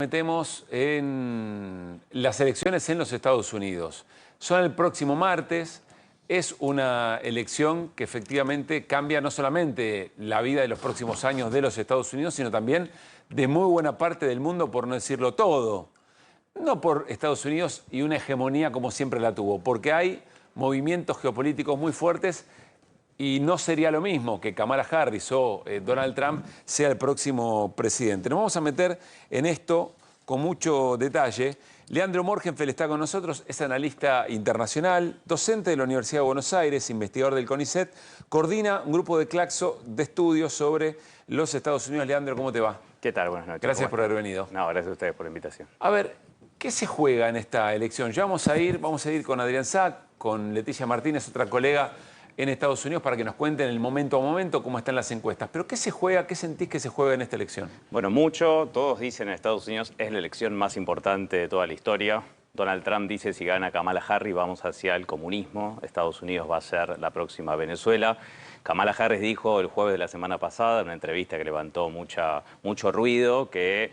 Metemos en las elecciones en los Estados Unidos. Son el próximo martes. Es una elección que efectivamente cambia no solamente la vida de los próximos años de los Estados Unidos, sino también de muy buena parte del mundo, por no decirlo todo. No por Estados Unidos y una hegemonía como siempre la tuvo, porque hay movimientos geopolíticos muy fuertes y no sería lo mismo que Kamala Harris o Donald Trump sea el próximo presidente. Nos vamos a meter en esto con mucho detalle. Leandro Morgenfeld está con nosotros, es analista internacional, docente de la Universidad de Buenos Aires, investigador del CONICET, coordina un grupo de Claxo de estudios sobre los Estados Unidos. Leandro, ¿cómo te va? ¿Qué tal? Buenas noches. Gracias por haber venido. No, gracias a ustedes por la invitación. A ver, ¿qué se juega en esta elección? Ya vamos a ir con Adrián Sack, con Leticia Martínez, otra colega en Estados Unidos, para que nos cuenten el momento a momento cómo están las encuestas. Pero ¿qué se juega, qué sentís que se juega en esta elección? Bueno, mucho. Todos dicen en Estados Unidos es la elección más importante de toda la historia. Donald Trump dice si gana Kamala Harris vamos hacia el comunismo. Estados Unidos va a ser la próxima Venezuela. Kamala Harris dijo el jueves de la semana pasada en una entrevista que levantó mucho ruido que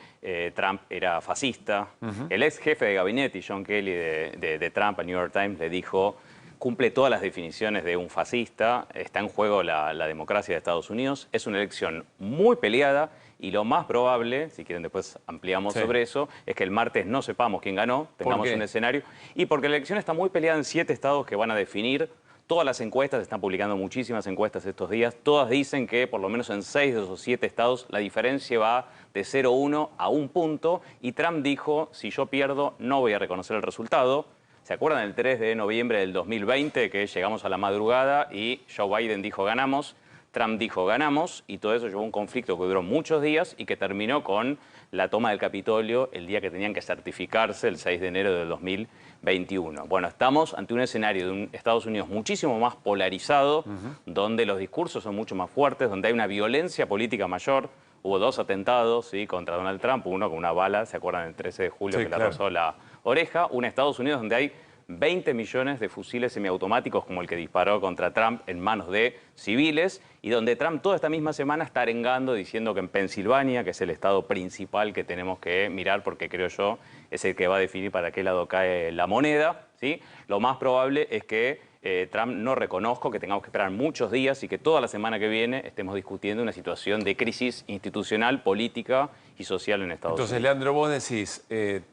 Trump era fascista. El ex jefe de gabinete, John Kelly, de Trump, a New York Times, le dijo: cumple todas las definiciones de un fascista, está en juego la democracia de Estados Unidos, es una elección muy peleada y lo más probable, si quieren después ampliamos sobre eso, es que el martes no sepamos quién ganó, tengamos un escenario, y porque la elección está muy peleada en 7 estados que van a definir. Todas las encuestas, están publicando muchísimas encuestas estos días, todas dicen que por lo menos en 6 de esos 7 estados la diferencia va de 0,1 a 1 punto, y Trump dijo: si yo pierdo no voy a reconocer el resultado. ¿Se acuerdan el 3 de noviembre del 2020 que llegamos a la madrugada y Joe Biden dijo ganamos, Trump dijo ganamos, y todo eso llevó a un conflicto que duró muchos días y que terminó con la toma del Capitolio el día que tenían que certificarse, el 6 de enero del 2021? Bueno, estamos ante un escenario de un Estados Unidos muchísimo más polarizado, donde los discursos son mucho más fuertes, donde hay una violencia política mayor. Hubo 2 atentados, ¿sí?, contra Donald Trump, uno con una bala, ¿se acuerdan? El 13 de julio que le rozó la oreja. Un Estados Unidos donde hay 20 millones de fusiles semiautomáticos como el que disparó contra Trump en manos de civiles, y donde Trump toda esta misma semana está arengando diciendo que en Pensilvania, que es el estado principal que tenemos que mirar porque creo yo es el que va a definir para qué lado cae la moneda, ¿sí?, lo más probable es que Trump no reconozca, que tengamos que esperar muchos días y que toda la semana que viene estemos discutiendo una situación de crisis institucional, política y social en Estados Unidos. Entonces, Leandro, vos decís,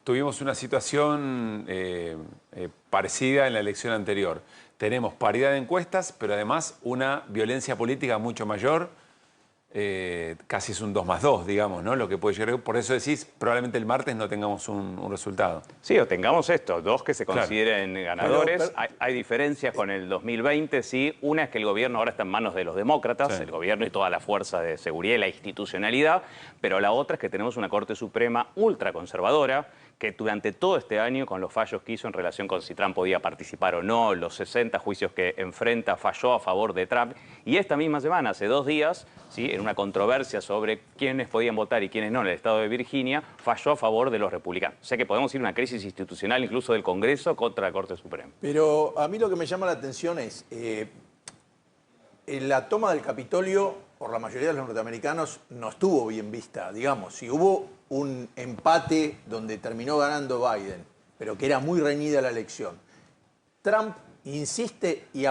tuvimos una situación parecida en la elección anterior. Tenemos paridad de encuestas, pero además una violencia política mucho mayor. Casi es un 2+2, digamos, ¿no? Lo que puede llegar. Por eso decís, probablemente el martes no tengamos un resultado. Sí, o tengamos estos 2 que se consideren ganadores. Hay diferencias con el 2020, sí. Una es que el gobierno ahora está en manos de los demócratas, el gobierno y toda la fuerza de seguridad y la institucionalidad, pero la otra es que tenemos una Corte Suprema ultraconservadora que durante todo este año, con los fallos que hizo en relación con si Trump podía participar o no, los 60 juicios que enfrenta, falló a favor de Trump. Y esta misma semana, hace 2 días, ¿sí?, en una controversia sobre quiénes podían votar y quiénes no en el estado de Virginia, falló a favor de los republicanos. O sea que podemos ir a una crisis institucional incluso del Congreso contra la Corte Suprema. Pero a mí lo que me llama la atención es la toma del Capitolio por la mayoría de los norteamericanos no estuvo bien vista. Digamos, si hubo un empate donde terminó ganando Biden, pero que era muy reñida la elección, Trump insiste y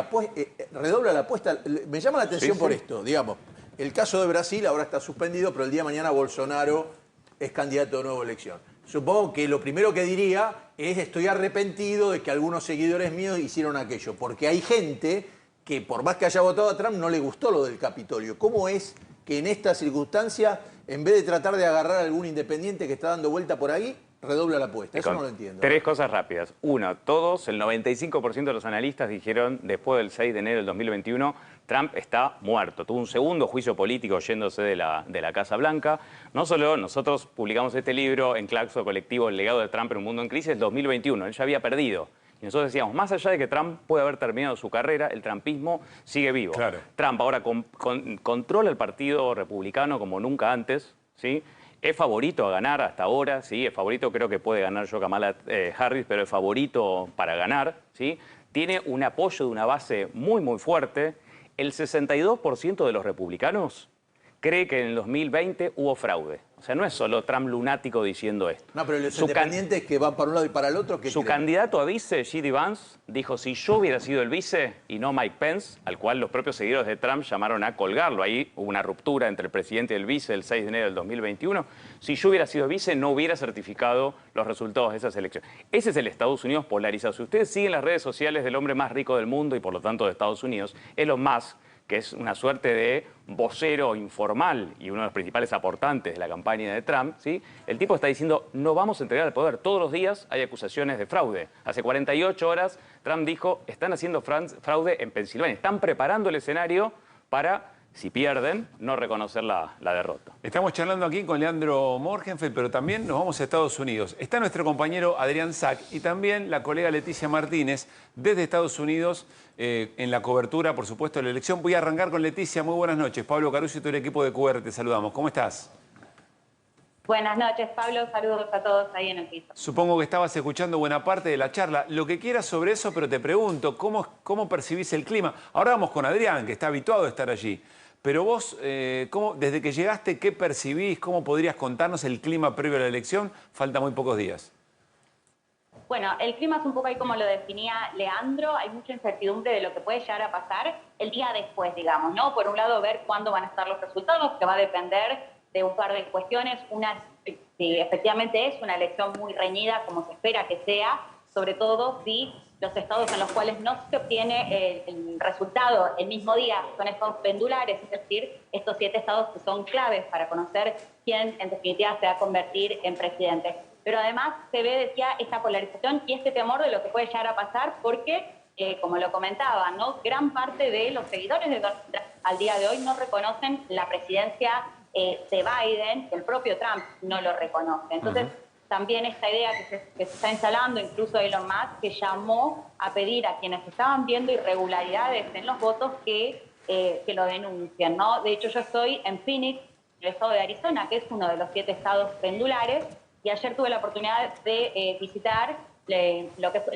redobla la apuesta. Me llama la atención por esto, digamos. El caso de Brasil ahora está suspendido, pero el día de mañana Bolsonaro es candidato de nueva elección. Supongo que lo primero que diría es: estoy arrepentido de que algunos seguidores míos hicieron aquello, porque hay gente que por más que haya votado a Trump no le gustó lo del Capitolio. ¿Cómo es que en esta circunstancia, en vez de tratar de agarrar a algún independiente que está dando vuelta por ahí, redobla la apuesta? Eso no lo entiendo. 3 cosas rápidas. Una, el 95% de los analistas dijeron después del 6 de enero del 2021, Trump está muerto. Tuvo un segundo juicio político yéndose de la Casa Blanca. No solo nosotros publicamos este libro en Claxo Colectivo, El legado de Trump en un mundo en crisis, 2021. Él ya había perdido. Y nosotros decíamos, más allá de que Trump puede haber terminado su carrera, el trumpismo sigue vivo. Claro. Trump ahora controla el Partido Republicano como nunca antes, ¿sí? Es favorito a ganar hasta ahora, ¿sí? Es favorito, creo que puede ganar Kamala Harris, pero es favorito para ganar, ¿sí? Tiene un apoyo de una base muy, muy fuerte. El 62% de los republicanos cree que en el 2020 hubo fraude. O sea, no es solo Trump lunático diciendo esto. No, pero los independientes que van para un lado y para el otro, ¿qué Su creen? candidato a vice, J.D. Vance, dijo, si yo hubiera sido el vice y no Mike Pence, al cual los propios seguidores de Trump llamaron a colgarlo. Ahí hubo una ruptura entre el presidente y el vice el 6 de enero del 2021. Si yo hubiera sido vice, no hubiera certificado los resultados de esas elecciones. Ese es el Estados Unidos polarizado. Si ustedes siguen las redes sociales del hombre más rico del mundo y por lo tanto de Estados Unidos, Elon Musk, que es una suerte de vocero informal y uno de los principales aportantes de la campaña de Trump, ¿sí? El tipo está diciendo, no vamos a entregar el poder. Todos los días hay acusaciones de fraude. Hace 48 horas Trump dijo, están haciendo fraude en Pensilvania. Están preparando el escenario para, si pierden, no reconocer la derrota. Estamos charlando aquí con Leandro Morgenfeld, pero también nos vamos a Estados Unidos. Está nuestro compañero Adrián Sack y también la colega Leticia Martínez desde Estados Unidos en la cobertura, por supuesto, de la elección. Voy a arrancar con Leticia. Muy buenas noches. Pablo Caruso y todo el equipo de QR, te saludamos. ¿Cómo estás? Buenas noches, Pablo. Saludos a todos ahí en el piso. Supongo que estabas escuchando buena parte de la charla. Lo que quieras sobre eso, pero te pregunto, ¿cómo percibís el clima? Ahora vamos con Adrián, que está habituado a estar allí. Pero vos, desde que llegaste, ¿qué percibís? ¿Cómo podrías contarnos el clima previo a la elección? Falta muy pocos días. Bueno, el clima es un poco ahí como lo definía Leandro. Hay mucha incertidumbre de lo que puede llegar a pasar el día después, digamos, ¿no? Por un lado, ver cuándo van a estar los resultados, que va a depender de un par de cuestiones. Una, si efectivamente es una elección muy reñida, como se espera que sea, sobre todo si los estados en los cuales no se obtiene el resultado el mismo día son estados pendulares, es decir, estos 7 estados que son claves para conocer quién en definitiva se va a convertir en presidente. Pero además se ve, decía, esta polarización y este temor de lo que puede llegar a pasar porque, como lo comentaba, ¿no? Gran parte de los seguidores de Donald Trump al día de hoy no reconocen la presidencia de Biden, el propio Trump no lo reconoce. Entonces, también esta idea que se está instalando, incluso Elon Musk, que llamó a pedir a quienes estaban viendo irregularidades en los votos que lo denuncien, ¿no? De hecho, yo estoy en Phoenix, el estado de Arizona, que es uno de los 7 estados pendulares, y ayer tuve la oportunidad de visitar lo que es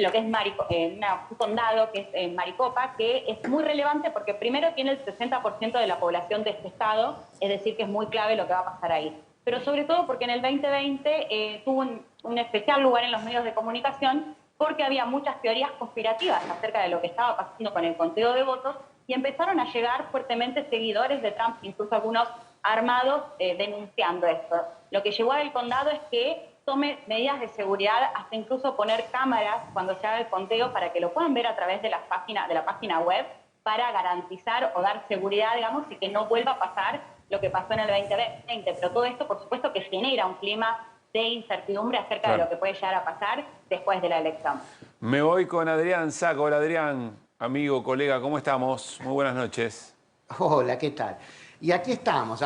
un condado que es Maricopa, que es muy relevante porque primero tiene el 60% de la población de este estado, es decir, que es muy clave lo que va a pasar ahí. Pero sobre todo porque en el 2020 tuvo un especial lugar en los medios de comunicación porque había muchas teorías conspirativas acerca de lo que estaba pasando con el conteo de votos y empezaron a llegar fuertemente seguidores de Trump, incluso algunos armados, denunciando esto. Lo que llevó al condado es que tome medidas de seguridad, hasta incluso poner cámaras cuando se haga el conteo para que lo puedan ver a través de la página web para garantizar o dar seguridad, digamos, y que no vuelva a pasar lo que pasó en el 2020. Pero todo esto, por supuesto, que genera un clima de incertidumbre acerca de lo que puede llegar a pasar después de la elección. Me voy con Adrián Sack. Hola, Adrián, amigo, colega, ¿cómo estamos? Muy buenas noches. Hola, ¿qué tal? Y aquí estamos,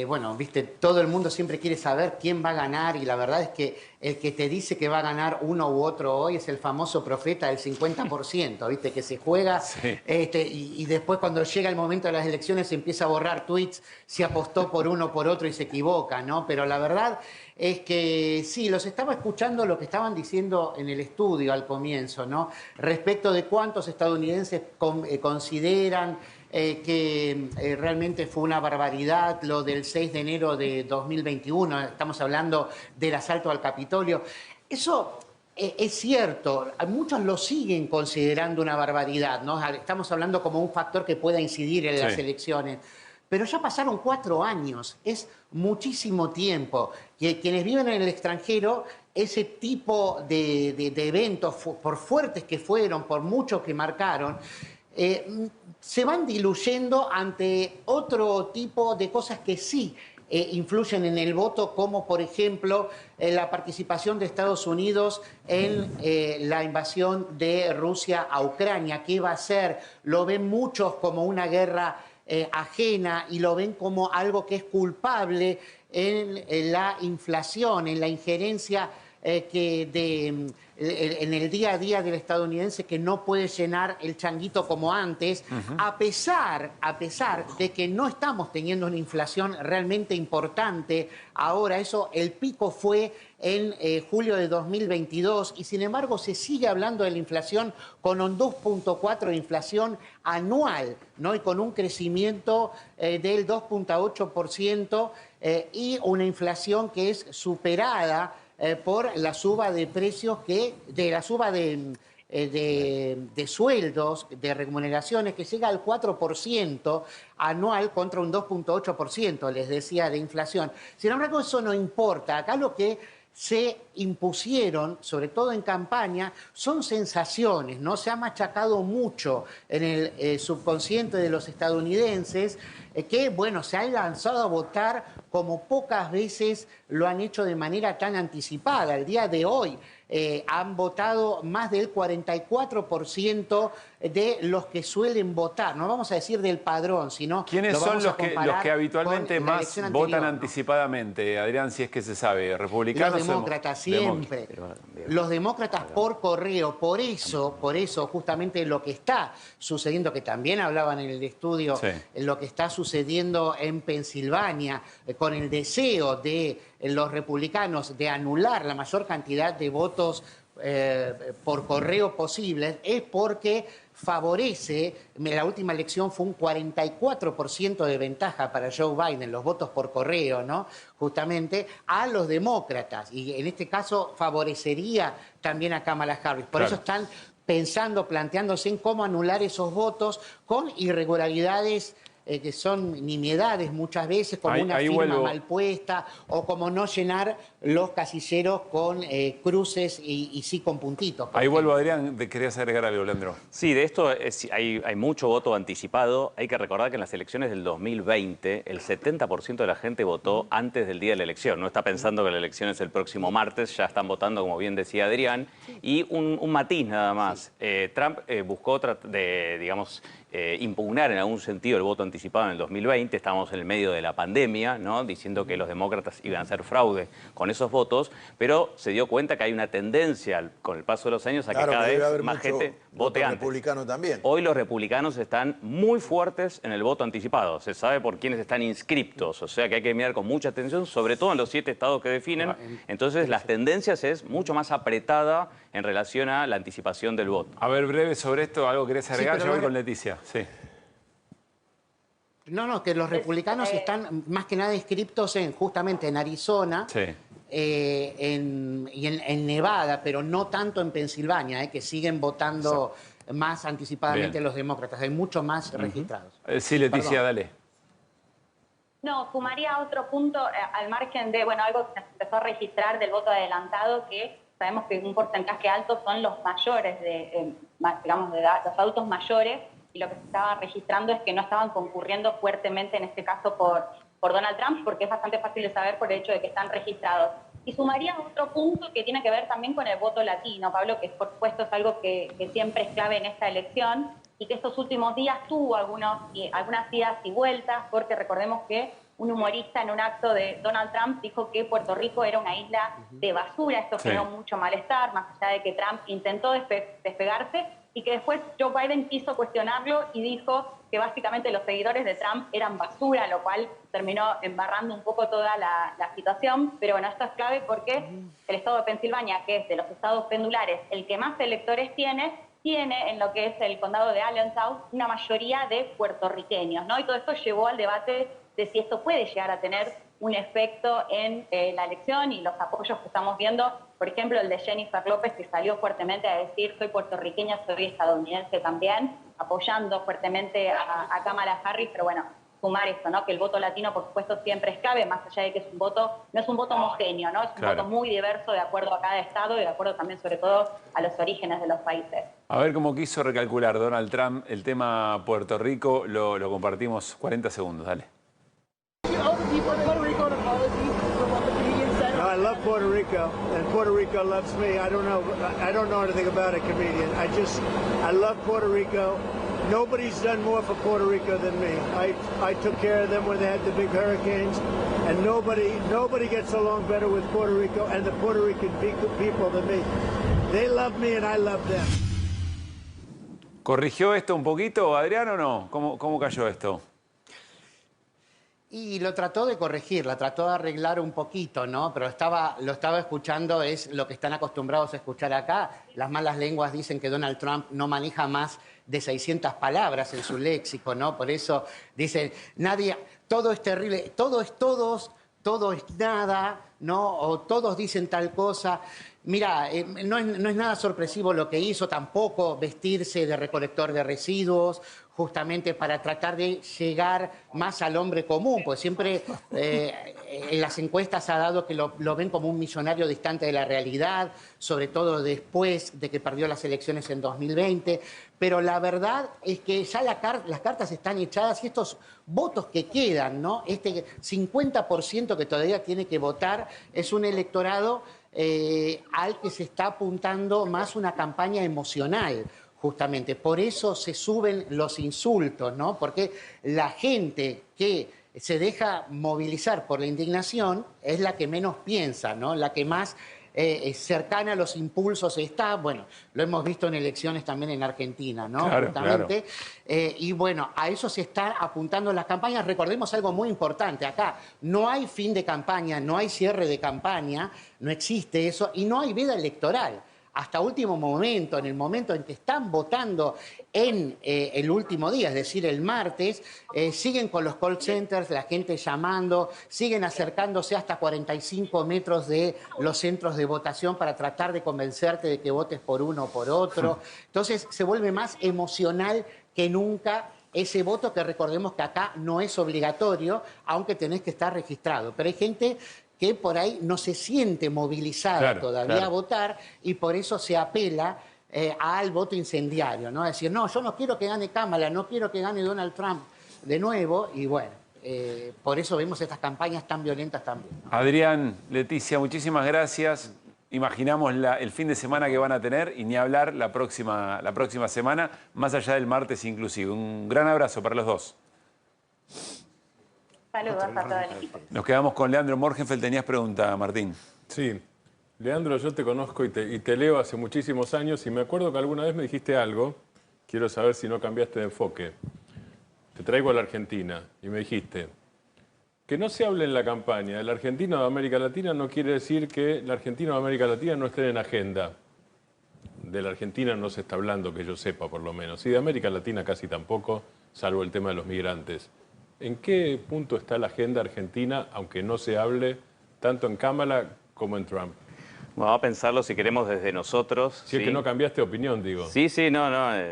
bueno, viste, todo el mundo siempre quiere saber quién va a ganar y la verdad es que el que te dice que va a ganar uno u otro hoy es el famoso profeta del 50%, viste, que se juega Sí. y después cuando llega el momento de las elecciones se empieza a borrar tweets, se apostó por uno o por otro y se equivoca, ¿no? Pero la verdad es que sí, los estaba escuchando lo que estaban diciendo en el estudio al comienzo, ¿no? Respecto de cuántos estadounidenses consideran que realmente fue una barbaridad lo del 6 de enero de 2021, estamos hablando del asalto al Capitolio. Eso es cierto, muchos lo siguen considerando una barbaridad, ¿no? Estamos hablando como un factor que pueda incidir en las elecciones. Pero ya pasaron 4 años, es muchísimo tiempo. Quienes viven en el extranjero, ese tipo de eventos, por fuertes que fueron, por mucho que marcaron, se van diluyendo ante otro tipo de cosas que sí influyen en el voto, como por ejemplo la participación de Estados Unidos en la invasión de Rusia a Ucrania. ¿Qué va a ser? Lo ven muchos como una guerra ajena y lo ven como algo que es culpable en la inflación, en la injerencia en el día a día del estadounidense que no puede llenar el changuito como antes, a pesar de que no estamos teniendo una inflación realmente importante. Ahora el pico fue en julio de 2022 y sin embargo se sigue hablando de la inflación con un 2.4 de inflación anual, ¿no? Y con un crecimiento del 2.8% y una inflación que es superada por la suba de precios la suba de sueldos, de remuneraciones, que llega al 4% anual contra un 2.8%, les decía, de inflación. Sin embargo, eso no importa. Acá lo que se impusieron, sobre todo en campaña, son sensaciones, ¿no? Se ha machacado mucho en el subconsciente de los estadounidenses que, bueno, se han lanzado a votar como pocas veces lo han hecho de manera tan anticipada. El día de hoy han votado más del 44% de los que suelen votar. No vamos a decir del padrón, sino... ¿Quiénes son los que habitualmente más votan anticipadamente, Adrián, si es que se sabe? ¿Republicanos? Los demócratas, siempre. Los demócratas por correo. Por eso, justamente lo que está sucediendo, que también hablaban en el estudio, lo que está sucediendo en Pensilvania, con el deseo de los republicanos de anular la mayor cantidad de votos por correo posibles, es porque favorece, la última elección fue un 44% de ventaja para Joe Biden, los votos por correo, ¿no? Justamente a los demócratas, y en este caso favorecería también a Kamala Harris. Por eso están planteándose en cómo anular esos votos con irregularidades que son nimiedades muchas veces, como una firma mal puesta o como no llenar los casilleros con cruces y sí con puntitos. Ahí vuelvo, Adrián, querías agregar algo, Leandro. Sí, de esto hay mucho voto anticipado. Hay que recordar que en las elecciones del 2020 el 70% de la gente votó antes del día de la elección. No está pensando que la elección es el próximo martes, ya están votando, como bien decía Adrián. Y un matiz nada más. Trump buscó impugnar en algún sentido el voto anticipado en el 2020, estábamos en el medio de la pandemia, ¿no? Diciendo que los demócratas iban a hacer fraude con esos votos, pero se dio cuenta que hay una tendencia con el paso de los años a que cada vez más gente vote antes. Republicano también. Hoy los republicanos están muy fuertes en el voto anticipado, se sabe por quiénes están inscriptos, o sea que hay que mirar con mucha atención, sobre todo en los 7 estados que definen. Entonces las tendencias es mucho más apretada en relación a la anticipación del voto. A ver, breve sobre esto, ¿algo querés agregar? Yo voy con Leticia. Sí. No, que los republicanos están más que nada inscriptos justamente en Arizona y en Nevada, pero no tanto en Pensilvania, que siguen votando más anticipadamente los demócratas. Hay muchos más registrados. Sí, Leticia, dale. No, sumaría otro punto al margen de, algo que se empezó a registrar del voto adelantado, que sabemos que un porcentaje alto son los mayores, digamos, de edad, los adultos mayores, y lo que se estaba registrando es que no estaban concurriendo fuertemente, en este caso, por Donald Trump, porque es bastante fácil de saber por el hecho de que están registrados. Y sumaría otro punto que tiene que ver también con el voto latino, Pablo, que por supuesto es algo que siempre es clave en esta elección, y que estos últimos días tuvo algunas idas y vueltas, porque recordemos que un humorista en un acto de Donald Trump dijo que Puerto Rico era una isla de basura. Esto generó mucho malestar, más allá de que Trump intentó despegarse, y que después Joe Biden quiso cuestionarlo y dijo que básicamente los seguidores de Trump eran basura, lo cual terminó embarrando un poco toda la situación. Pero bueno, esto es clave porque el estado de Pensilvania, que es de los estados pendulares el que más electores tiene en lo que es el condado de Allentown una mayoría de puertorriqueños, ¿no? Y todo esto llevó al debate de si esto puede llegar a tener un efecto en la elección y los apoyos que estamos viendo. Por ejemplo, el de Jennifer López, que salió fuertemente a decir soy puertorriqueña, soy estadounidense también, apoyando fuertemente a Kamala Harris. Pero bueno, sumar esto, ¿no? Que el voto latino, por supuesto, siempre es clave, más allá de que es un voto, no es un voto homogéneo, ¿no? Es un voto muy diverso de acuerdo a cada estado y de acuerdo también, sobre todo, a los orígenes de los países. A ver cómo quiso recalcular Donald Trump el tema Puerto Rico, lo compartimos 40 segundos, dale. I love Puerto Rico, and Puerto Rico loves me. I don't know anything about a comedian. I love Puerto Rico. Nobody's done more for Puerto Rico than me. I took care of them when they had the big hurricanes, And nobody gets along better with Puerto Rico and the Puerto Rican people than me. They love me and I love them. ¿Corrigió esto un poquito, Adrián, o no? ¿Cómo cayó esto? Y lo trató de corregir, la trató de arreglar un poquito, ¿no? Pero lo estaba escuchando, es lo que están acostumbrados a escuchar acá. Las malas lenguas dicen que Donald Trump no maneja más de 600 palabras en su léxico, ¿no? Por eso dicen, nadie, todo es terrible, todo es todos, todo es nada, ¿no? O todos dicen tal cosa. Mira, no es nada sorpresivo lo que hizo, tampoco vestirse de recolector de residuos, justamente para tratar de llegar más al hombre común, pues siempre en las encuestas ha dado que lo ven como un millonario distante de la realidad, sobre todo después de que perdió las elecciones en 2020, pero la verdad es que ya las cartas están echadas y estos votos que quedan, ¿no? Este 50% que todavía tiene que votar es un electorado al que se está apuntando más una campaña emocional, justamente. Por eso se suben los insultos, ¿no? Porque la gente que se deja movilizar por la indignación es la que menos piensa, ¿no? La que más cercana a los impulsos está. Bueno, lo hemos visto en elecciones también en Argentina, ¿no? Claro, justamente. Y bueno, a eso se están apuntando las campañas. Recordemos algo muy importante. Acá no hay fin de campaña, no hay cierre de campaña, no existe eso, y no hay veda electoral. Hasta último momento, en el momento en que están votando en el último día, es decir, el martes, siguen con los call centers, la gente llamando, siguen acercándose hasta 45 metros de los centros de votación para tratar de convencerte de que votes por uno o por otro. Entonces se vuelve más emocional que nunca ese voto, que recordemos que acá no es obligatorio, aunque tenés que estar registrado. Pero hay gente que por ahí no se siente movilizada todavía a votar, y por eso se apela al voto incendiario, ¿no? Es decir, no, yo no quiero que gane Kamala, no quiero que gane Donald Trump de nuevo, y bueno, por eso vemos estas campañas tan violentas también, ¿no? Adrián, Leticia, muchísimas gracias. Imaginamos el fin de semana que van a tener, y ni hablar la próxima semana, más allá del martes inclusive. Un gran abrazo para los dos. Saludos a todo el equipo. Nos quedamos con Leandro Morgenfeld. Tenías pregunta, Martín. Sí. Leandro, yo te conozco y te leo hace muchísimos años, y me acuerdo que alguna vez me dijiste algo. Quiero saber si no cambiaste de enfoque. Te traigo a la Argentina y me dijiste que no se hable en la campaña del argentino de América Latina no quiere decir que el argentino de América Latina no esté en agenda. De la Argentina no se está hablando, que yo sepa por lo menos. Y de América Latina casi tampoco, salvo el tema de los migrantes. ¿En qué punto está la agenda argentina, aunque no se hable tanto en Kamala como en Trump? Vamos a pensarlo, si queremos, desde nosotros. Si es que no cambiaste de opinión, digo. Sí,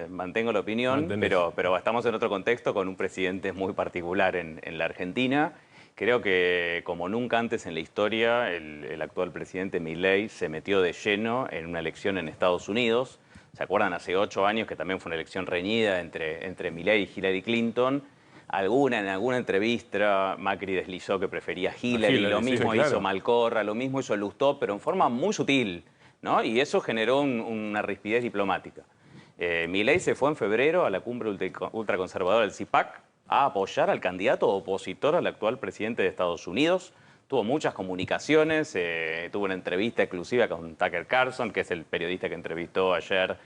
mantengo la opinión, pero estamos en otro contexto con un presidente muy particular en la Argentina. Creo que, como nunca antes en la historia, el actual presidente Milei se metió de lleno en una elección en Estados Unidos. ¿Se acuerdan? Hace 8 años que también fue una elección reñida entre Milei y Hillary Clinton. En alguna entrevista Macri deslizó que prefería Hillary, lo mismo hizo Malcorra, lo mismo hizo Lustó, pero en forma muy sutil, ¿no? Y eso generó una rispidez diplomática. Milei se fue en febrero a la cumbre ultraconservadora del CIPAC a apoyar al candidato opositor al actual presidente de Estados Unidos. Tuvo muchas comunicaciones, tuvo una entrevista exclusiva con Tucker Carlson, que es el periodista que entrevistó ayer,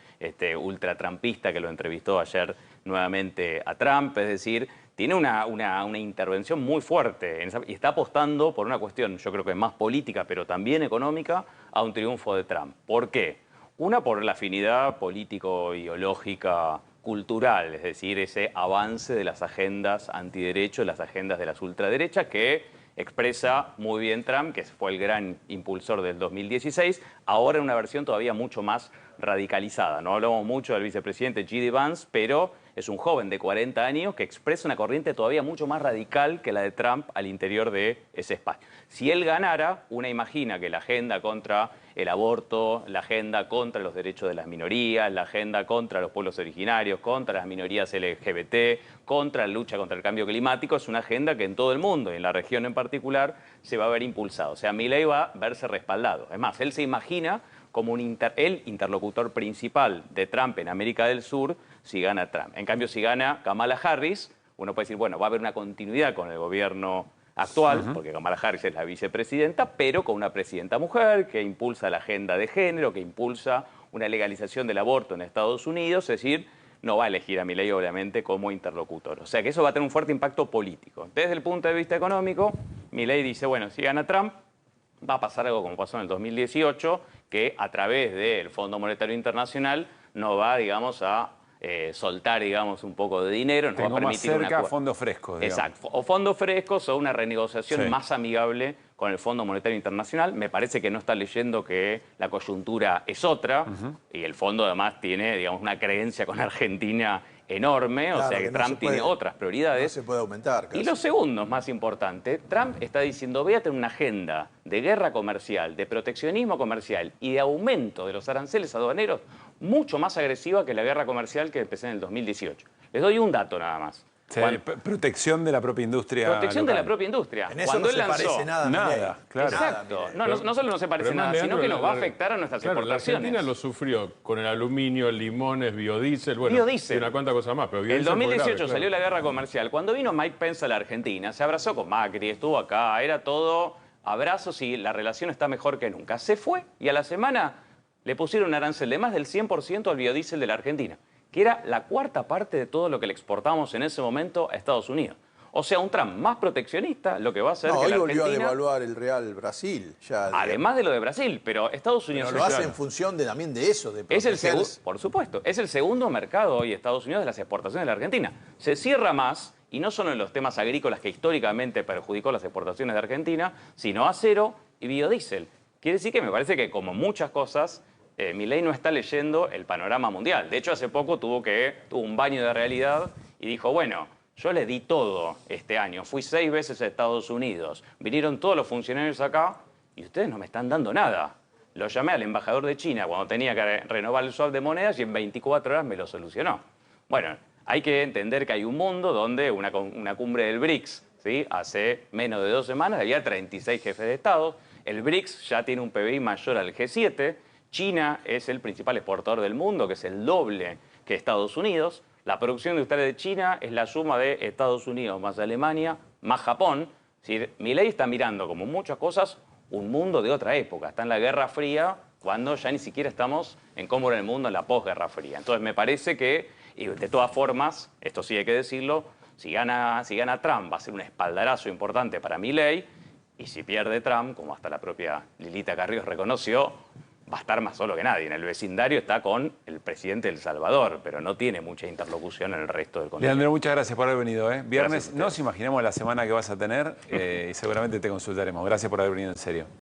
ultratrampista que lo entrevistó ayer nuevamente a Trump. Es decir, tiene una intervención muy fuerte y está apostando por una cuestión, yo creo que más política, pero también económica, a un triunfo de Trump. ¿Por qué? Una, por la afinidad político-ideológica cultural, es decir, ese avance de las agendas antiderechos, las agendas de las ultraderechas, que expresa muy bien Trump, que fue el gran impulsor del 2016, ahora en una versión todavía mucho más radicalizada. No hablamos mucho del vicepresidente J.D. Vance, pero es un joven de 40 años que expresa una corriente todavía mucho más radical que la de Trump al interior de ese espacio. Si él ganara, una imagina que la agenda contra el aborto, la agenda contra los derechos de las minorías, la agenda contra los pueblos originarios, contra las minorías LGBT, contra la lucha contra el cambio climático, es una agenda que en todo el mundo, y en la región en particular, se va a ver impulsada. O sea, Milei va a verse respaldado. Es más, él se imagina como el interlocutor principal de Trump en América del Sur si gana Trump. En cambio, si gana Kamala Harris, uno puede decir, bueno, va a haber una continuidad con el gobierno actual, porque Kamala Harris es la vicepresidenta, pero con una presidenta mujer que impulsa la agenda de género, que impulsa una legalización del aborto en Estados Unidos, es decir, no va a elegir a Milei obviamente como interlocutor. O sea que eso va a tener un fuerte impacto político. Desde el punto de vista económico, Milei dice, bueno, si gana Trump, va a pasar algo como pasó en el 2018, que a través del Fondo Monetario Internacional no va, digamos, a soltar, digamos, un poco de dinero, nos va a permitir más cerca fondos frescos, digamos. Exacto, o fondos frescos o una renegociación más amigable con el Fondo Monetario Internacional. Me parece que no está leyendo que la coyuntura es otra, y el fondo además tiene, digamos, una creencia con Argentina enorme, Claro, o sea que Trump tiene otras prioridades. No se puede aumentar. Y lo segundo, más importante, Trump está diciendo, voy a tener una agenda de guerra comercial, de proteccionismo comercial y de aumento de los aranceles aduaneros mucho más agresiva que la guerra comercial que empecé en el 2018. Les doy un dato nada más. Sí, protección de la propia industria. Protección local. de la propia industria. En eso Cuando no él se lanzó, parece nada. Nada, claro. Exacto. No solo no se parece nada, sino que nos va a afectar a nuestras La exportaciones. Argentina lo sufrió con el aluminio, limones, biodiesel, bueno, Biodiesel. y una cuanta cosa más. Pero En biodiesel el fue 2018 grave, salió claro. la guerra comercial. Cuando vino Mike Pence a la Argentina, se abrazó con Macri, estuvo acá, era todo abrazos y la relación está mejor que nunca. Se fue y a la semana le pusieron un arancel de más del 100% al biodiesel de la Argentina, que era la cuarta parte de todo lo que le exportábamos en ese momento a Estados Unidos. O sea, un Trump más proteccionista, lo que va a hacer No, que hoy la volvió a Argentina, devaluar el real Brasil. Ya, además de lo de Brasil, pero Estados Unidos... pero lo hace en función también de eso, de Es el proteger- segundo, por supuesto, es el segundo mercado hoy Estados Unidos de las exportaciones de la Argentina. Se cierra más, y no solo en los temas agrícolas que históricamente perjudicó las exportaciones de Argentina, sino acero y biodiesel. Quiere decir que me parece que, como muchas cosas, Milei no está leyendo el panorama mundial. De hecho, hace poco tuvo un baño de realidad y dijo, bueno, yo le di todo este año, fui 6 veces a Estados Unidos, vinieron todos los funcionarios acá y ustedes no me están dando nada. Lo llamé al embajador de China cuando tenía que renovar el swap de monedas y en 24 horas me lo solucionó. Bueno, hay que entender que hay un mundo donde una cumbre del BRICS, ¿sí? Hace menos de 2 semanas había 36 jefes de Estado. El BRICS ya tiene un PBI mayor al G7. China es el principal exportador del mundo, que es el doble que Estados Unidos. La producción industrial de China es la suma de Estados Unidos más Alemania más Japón. Es decir, Milei está mirando, como muchas cosas, un mundo de otra época. Está en la Guerra Fría, cuando ya ni siquiera estamos en cómo era el mundo en la posguerra fría. Entonces me parece que, y de todas formas, esto sí hay que decirlo, si gana Trump va a ser un espaldarazo importante para Milei, y si pierde Trump, como hasta la propia Lilita Carrió reconoció, va a estar más solo que nadie. En el vecindario está con el presidente de El Salvador, pero no tiene mucha interlocución en el resto del continente. Leandro, muchas gracias por haber venido. Viernes, Gracias a ustedes. nos imaginamos la semana que vas a tener y seguramente te consultaremos. Gracias por haber venido, en serio.